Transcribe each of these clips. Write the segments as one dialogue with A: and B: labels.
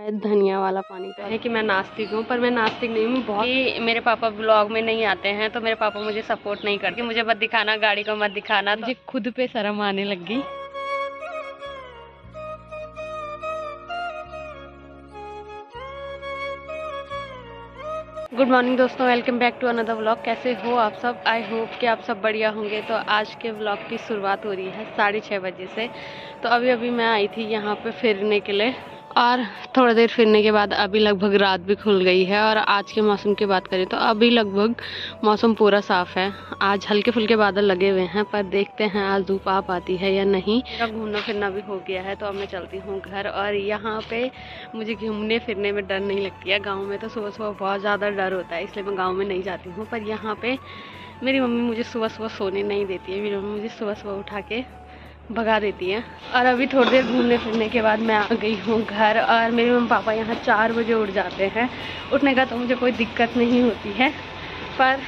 A: धनिया वाला पानी तो है कि मैं नास्तिक हूँ, पर मैं नास्तिक नहीं हूँ। बहुत ही मेरे पापा ब्लॉग में नहीं आते हैं, तो मेरे पापा मुझे सपोर्ट नहीं करते। मुझे मत दिखाना, गाड़ी को मत दिखाना, मुझे खुद पे शर्म आने लगी। गुड मॉर्निंग दोस्तों, welcome back to another vlog. कैसे हो आप सब? आई होप कि आप सब बढ़िया होंगे। तो आज के व्लॉग की शुरुआत हो रही है 6:30 बजे से। तो अभी मैं आई थी यहाँ पे फिरने के लिए, और थोड़ी देर फिरने के बाद अभी लगभग रात भी खुल गई है। और आज के मौसम की बात करें तो अभी लगभग मौसम पूरा साफ है। आज हल्के फुल्के बादल लगे हुए हैं, पर देखते हैं आज धूप आ पाती है या नहीं। मेरा घूमना फिरना भी हो गया है, तो अब मैं चलती हूँ घर। और यहाँ पे मुझे घूमने फिरने में डर नहीं लगती है। गाँव में तो सुबह सुबह बहुत ज़्यादा डर होता है, इसलिए मैं गाँव में नहीं जाती हूँ। पर यहाँ पे मेरी मम्मी मुझे सुबह सुबह सोने नहीं देती है। मेरी मम्मी मुझे सुबह सुबह उठा के भगा देती है। और अभी थोड़ी देर घूमने फिरने के बाद मैं आ गई हूँ घर। और मेरे मम्मी पापा यहाँ 4 बजे उठ जाते हैं। उठने का तो मुझे कोई दिक्कत नहीं होती है, पर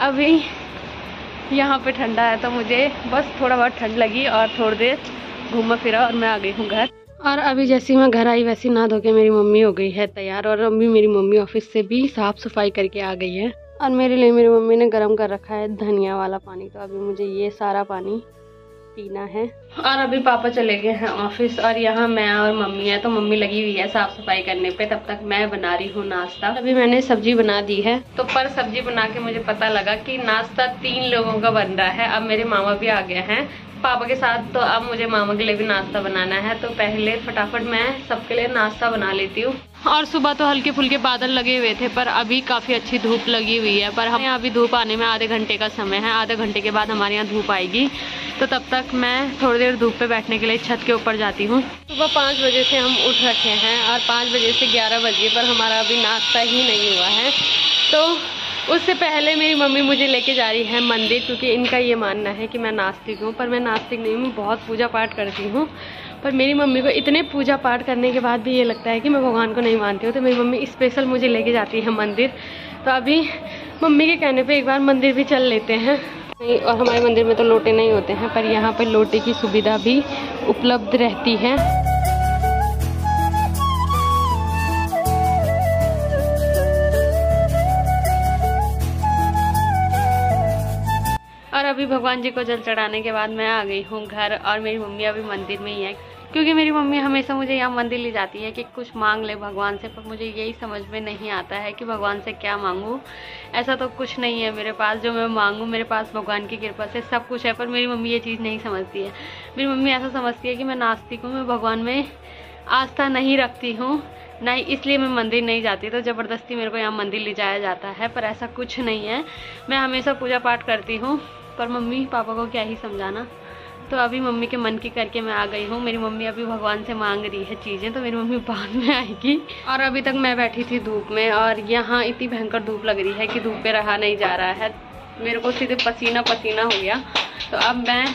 A: अभी यहाँ पे ठंडा है, तो मुझे बस थोड़ा बहुत ठंड लगी और थोड़ी देर घूमा फिरा और मैं आ गई हूँ घर। और अभी जैसे मैं घर आई वैसे नहा धो के मेरी मम्मी हो गई है तैयार। और अभी मेरी मम्मी ऑफिस से भी साफ़ सफाई करके आ गई है। और मेरे लिए मेरी मम्मी ने गर्म कर रखा है धनिया वाला पानी, तो अभी मुझे ये सारा पानी पीना है। और अभी पापा चले गए हैं ऑफिस, और यहाँ मैं और मम्मी है। तो मम्मी लगी हुई है साफ सफाई करने पे, तब तक मैं बना रही हूँ नाश्ता। अभी मैंने सब्जी बना दी है। तो पर सब्जी बना के मुझे पता लगा कि नाश्ता 3 लोगों का बन रहा है। अब मेरे मामा भी आ गए हैं पापा के साथ, तो अब मुझे मामा के लिए भी नाश्ता बनाना है। तो पहले फटाफट मैं सबके लिए नाश्ता बना लेती हूँ। और सुबह तो हल्के फुल्के बादल लगे हुए थे, पर अभी काफ़ी अच्छी धूप लगी हुई है। पर हमें यहाँ अभी धूप आने में आधे घंटे का समय है। आधे घंटे के बाद हमारे यहाँ धूप आएगी, तो तब तक मैं थोड़ी देर धूप पे बैठने के लिए छत के ऊपर जाती हूँ। सुबह 5 बजे से हम उठ रखे हैं, और 5 बजे से 11 बजे पर हमारा अभी नाश्ता ही नहीं हुआ है। तो उससे पहले मेरी मम्मी मुझे लेके जा रही है मंदिर, क्योंकि इनका ये मानना है कि मैं नास्तिक हूँ। पर मैं नास्तिक नहीं हूँ, बहुत पूजा पाठ करती हूँ। पर मेरी मम्मी को इतने पूजा पाठ करने के बाद भी ये लगता है कि मैं भगवान को नहीं मानती हूँ। तो मेरी मम्मी स्पेशल मुझे लेके जाती है मंदिर। तो अभी मम्मी के कहने पे एक बार मंदिर भी चल लेते हैं। और हमारे मंदिर में तो लोटे नहीं होते हैं, पर यहाँ पर लोटे की सुविधा भी उपलब्ध रहती है। और अभी भगवान जी को जल चढ़ाने के बाद मैं आ गई हूँ घर। और मेरी मम्मी अभी मंदिर में ही है, क्योंकि मेरी मम्मी हमेशा मुझे यहाँ मंदिर ले जाती है कि कुछ मांग ले भगवान से। पर मुझे यही समझ में नहीं आता है कि भगवान से क्या मांगूँ। ऐसा तो कुछ नहीं है मेरे पास जो मैं मांगूँ। मेरे पास भगवान की कृपा से सब कुछ है, पर मेरी मम्मी ये चीज़ नहीं समझती है। मेरी मम्मी ऐसा समझती है कि मैं नास्तिक हूँ, मैं भगवान में आस्था नहीं रखती हूँ, नहीं, इसलिए मैं मंदिर नहीं जाती। तो ज़बरदस्ती मेरे को यहाँ मंदिर ले जाया जाता है, पर ऐसा कुछ नहीं है। मैं हमेशा पूजा पाठ करती हूँ, पर मम्मी पापा को क्या ही समझाना। तो अभी मम्मी के मन की करके मैं आ गई हूँ। मेरी मम्मी अभी भगवान से मांग रही है चीज़ें, तो मेरी मम्मी बाद में आएगी। और अभी तक मैं बैठी थी धूप में, और यहाँ इतनी भयंकर धूप लग रही है कि धूप पे रहा नहीं जा रहा है। मेरे को सीधे पसीना पसीना हो गया। तो अब मैं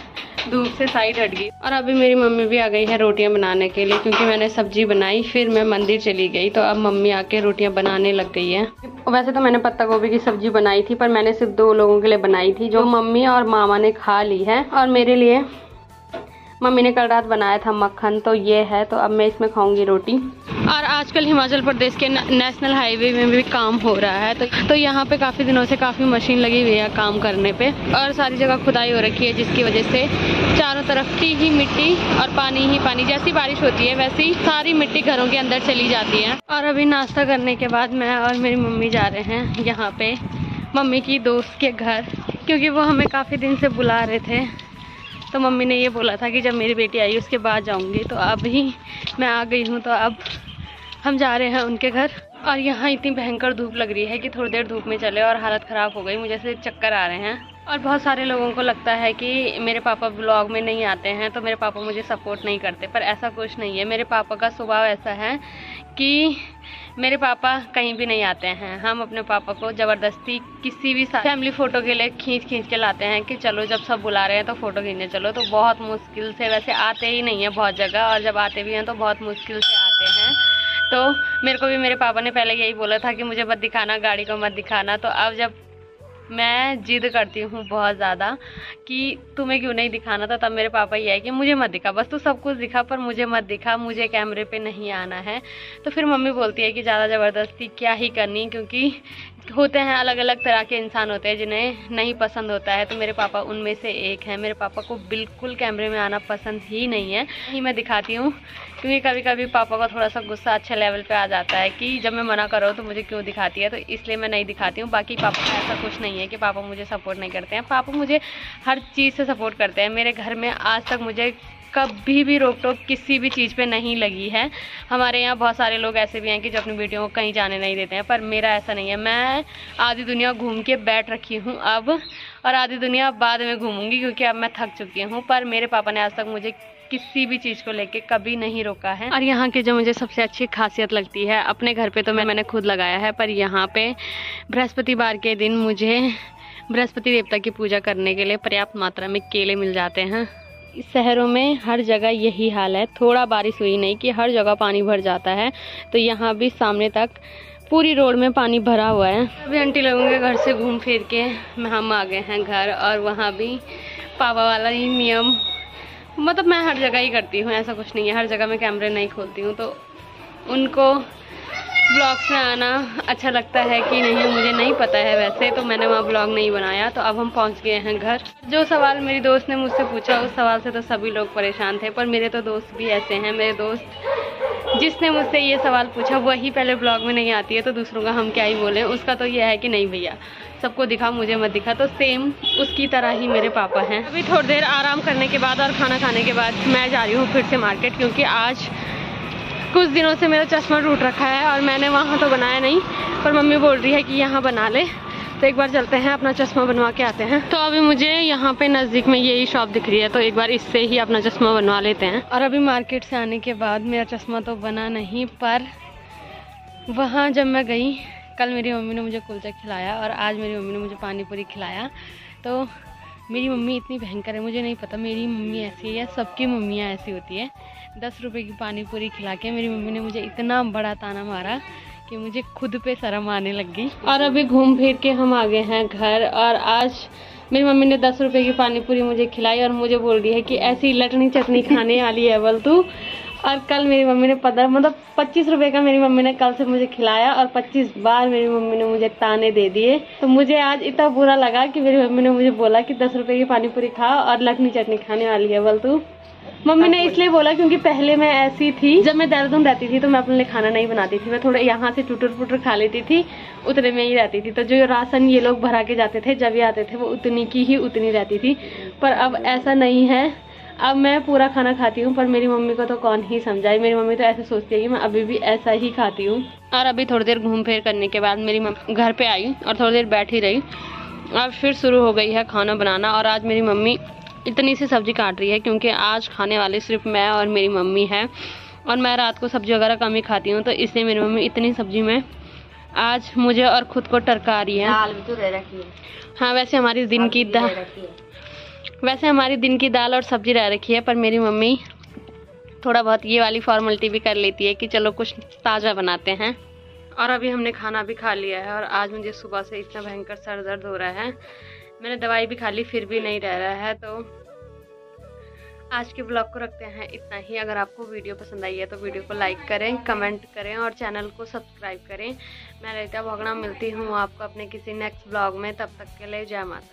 A: धूप से साइड हट गई। और अभी मेरी मम्मी भी आ गई है रोटियां बनाने के लिए, क्योंकि मैंने सब्जी बनाई फिर मैं मंदिर चली गई। तो अब मम्मी आके रोटियां बनाने लग गई है। वैसे तो मैंने पत्ता गोभी की सब्जी बनाई थी, पर मैंने सिर्फ 2 लोगों के लिए बनाई थी, जो मम्मी और मामा ने खा ली है। और मेरे लिए मम्मी ने कल रात बनाया था मक्खन, तो ये है। तो अब मैं इसमें खाऊंगी रोटी। और आजकल हिमाचल प्रदेश के नेशनल हाईवे में भी काम हो रहा है, तो यहाँ पे काफ़ी दिनों से काफ़ी मशीन लगी हुई है काम करने पे। और सारी जगह खुदाई हो रखी है, जिसकी वजह से चारों तरफ की ही मिट्टी और पानी ही पानी। जैसी बारिश होती है वैसी सारी मिट्टी घरों के अंदर चली जाती है। और अभी नाश्ता करने के बाद मैं और मेरी मम्मी जा रहे हैं यहाँ पे मम्मी की दोस्त के घर, क्योंकि वो हमें काफ़ी दिन से बुला रहे थे। तो मम्मी ने ये बोला था कि जब मेरी बेटी आई उसके बाद जाऊंगी। तो अभी मैं आ गई हूँ, तो अब हम जा रहे हैं उनके घर। और यहाँ इतनी भयंकर धूप लग रही है कि थोड़ी देर धूप में चले और हालत ख़राब हो गई, मुझे से चक्कर आ रहे हैं। और बहुत सारे लोगों को लगता है कि मेरे पापा ब्लॉग में नहीं आते हैं, तो मेरे पापा मुझे सपोर्ट नहीं करते, पर ऐसा कुछ नहीं है। मेरे पापा का स्वभाव ऐसा है कि मेरे पापा कहीं भी नहीं आते हैं। हम अपने पापा को ज़बरदस्ती किसी भी फैमिली फ़ोटो के लिए खींच के लाते हैं कि चलो जब सब बुला रहे हैं तो फ़ोटो खींचने चलो। तो बहुत मुश्किल से, वैसे आते ही नहीं है बहुत जगह, और जब आते भी हैं तो बहुत मुश्किल से आते हैं। तो मेरे को भी मेरे पापा ने पहले यही बोला था कि मुझे मत दिखाना, गाड़ी को मत दिखाना। तो अब जब मैं जिद करती हूँ बहुत ज़्यादा कि तुम्हें क्यों नहीं दिखाना था, तब मेरे पापा ये है कि मुझे मत दिखा, बस तू सब कुछ दिखा पर मुझे मत दिखा, मुझे कैमरे पे नहीं आना है। तो फिर मम्मी बोलती है कि ज़्यादा ज़बरदस्ती क्या ही करनी, क्योंकि होते हैं अलग अलग तरह के इंसान होते हैं जिन्हें नहीं पसंद होता है, तो मेरे पापा उनमें से एक हैं। मेरे पापा को बिल्कुल कैमरे में आना पसंद ही नहीं है, ही मैं दिखाती हूँ, क्योंकि कभी कभी पापा का थोड़ा सा गुस्सा अच्छा लेवल पे आ जाता है कि जब मैं मना कर रहा हूँ तो मुझे क्यों दिखाती है, तो इसलिए मैं नहीं दिखाती हूँ। बाकी पापा का ऐसा कुछ नहीं है कि पापा मुझे सपोर्ट नहीं करते हैं, पापा मुझे हर चीज़ से सपोर्ट करते हैं। मेरे घर में आज तक मुझे कभी भी रोक टोक किसी भी चीज़ पे नहीं लगी है। हमारे यहाँ बहुत सारे लोग ऐसे भी हैं कि जो अपनी बेटियों को कहीं जाने नहीं देते हैं, पर मेरा ऐसा नहीं है। मैं आधी दुनिया घूम के बैठ रखी हूँ अब, और आधी दुनिया बाद में घूमूंगी, क्योंकि अब मैं थक चुकी हूँ। पर मेरे पापा ने आज तक मुझे किसी भी चीज़ को लेके कभी नहीं रोका है। और यहाँ की जो मुझे सबसे अच्छी खासियत लगती है, अपने घर पे तो मैंने खुद लगाया है, पर यहाँ पे बृहस्पतिवार के दिन मुझे बृहस्पति देवता की पूजा करने के लिए पर्याप्त मात्रा में केले मिल जाते हैं। इस शहरों में हर जगह यही हाल है, थोड़ा बारिश हुई नहीं कि हर जगह पानी भर जाता है। तो यहाँ भी सामने तक पूरी रोड में पानी भरा हुआ है। अभी आंटी लोगों के घर से घूम फिर के हम आ गए हैं घर, और वहाँ भी पापा वाला ही नियम, मतलब मैं हर जगह ही करती हूँ, ऐसा कुछ नहीं है, हर जगह मैं कैमरे नहीं खोलती हूँ। तो उनको ब्लॉग्स में आना अच्छा लगता है कि नहीं मुझे नहीं पता है वैसे, तो मैंने वहाँ ब्लॉग नहीं बनाया। तो अब हम पहुँच गए हैं घर। जो सवाल मेरी दोस्त ने मुझसे पूछा, उस सवाल से तो सभी लोग परेशान थे, पर मेरे तो दोस्त भी ऐसे हैं। मेरे दोस्त जिसने मुझसे ये सवाल पूछा वही पहले ब्लॉग में नहीं आती है, तो दूसरों का हम क्या ही बोलें। उसका तो यह है कि नहीं भैया सबको दिखा मुझे मत दिखा, तो सेम उसकी तरह ही मेरे पापा हैं। अभी थोड़ी देर आराम करने के बाद और खाना खाने के बाद मैं जा रही हूँ फिर से मार्केट, क्योंकि आज कुछ दिनों से मेरा चश्मा टूट रखा है, और मैंने वहाँ तो बनाया नहीं, पर मम्मी बोल रही है कि यहाँ बना ले, तो एक बार चलते हैं अपना चश्मा बनवा के आते हैं। तो अभी मुझे यहाँ पे नज़दीक में यही शॉप दिख रही है, तो एक बार इससे ही अपना चश्मा बनवा लेते हैं। और अभी मार्केट से आने के बाद मेरा चश्मा तो बना नहीं, पर वहाँ जब मैं गई, कल मेरी मम्मी ने मुझे कुलचा खिलाया और आज मेरी मम्मी ने मुझे पानी पूरी खिलाया। तो मेरी मम्मी इतनी भयंकर है, मुझे नहीं पता मेरी मम्मी ऐसी है या सबकी मम्मियाँ ऐसी होती है। 10 रुपए की पानी पूरी खिला के मेरी मम्मी ने मुझे इतना बड़ा ताना मारा कि मुझे खुद पे शर्म आने लग गई। और अभी घूम फिर के हम आ गए हैं घर, और आज मेरी मम्मी ने 10 रुपए की पानी पूरी मुझे खिलाई और मुझे बोल रही है कि ऐसी लटनी चटनी खाने वाली है बोल तू। और कल मेरी मम्मी ने 25 रुपए का मेरी मम्मी ने कल से मुझे खिलाया, और 25 बार मेरी मम्मी ने मुझे ताने दे दिए। तो मुझे आज इतना बुरा लगा कि मेरी मम्मी ने मुझे बोला कि 10 रुपए की पानी पूरी खा और लटनी चटनी खाने वाली है बोल तू। मम्मी ने इसलिए बोला क्योंकि पहले मैं ऐसी थी, जब मैं देहरादून रहती थी तो मैं अपने लिए खाना नहीं बनाती थी, मैं थोड़ा यहाँ से टुटर पुटर खा लेती थी, उतने में ही रहती थी। तो जो राशन ये लोग भरा के जाते थे जब ये आते थे वो उतनी की ही उतनी रहती थी। पर अब ऐसा नहीं है, अब मैं पूरा खाना खाती हूँ। पर मेरी मम्मी को तो कौन ही समझाए, मेरी मम्मी तो ऐसे सोचती है कि मैं अभी भी ऐसा ही खाती हूँ। और अभी थोड़ी देर घूम फिर करने के बाद मेरी मम्मी घर पे आई और थोड़ी देर बैठी रही, और फिर शुरू हो गई है खाना बनाना। और आज मेरी मम्मी इतनी सी सब्जी काट रही है क्योंकि आज खाने वाले सिर्फ मैं और मेरी मम्मी है, और मैं रात को सब्जी वगैरह कम ही खाती हूँ, तो इसलिए मेरी मम्मी इतनी सब्जी में आज मुझे और खुद को टरका रही है।
B: दाल भी तो रह रखी है।
A: हाँ, वैसे हमारी दिन की दाल और सब्जी रह रखी है, पर मेरी मम्मी थोड़ा बहुत ये वाली फॉर्मेलिटी भी कर लेती है कि चलो कुछ ताज़ा बनाते हैं। और अभी हमने खाना भी खा लिया है, और आज मुझे सुबह से इतना भयंकर सर दर्द हो रहा है, मैंने दवाई भी खा ली फिर भी नहीं रह रहा है। तो आज के ब्लॉग को रखते हैं इतना ही। अगर आपको वीडियो पसंद आई है तो वीडियो को लाइक करें, कमेंट करें और चैनल को सब्सक्राइब करें। मैं ललिता भोगना मिलती हूँ आपको अपने किसी नेक्स्ट ब्लॉग में, तब तक के लिए जय माता।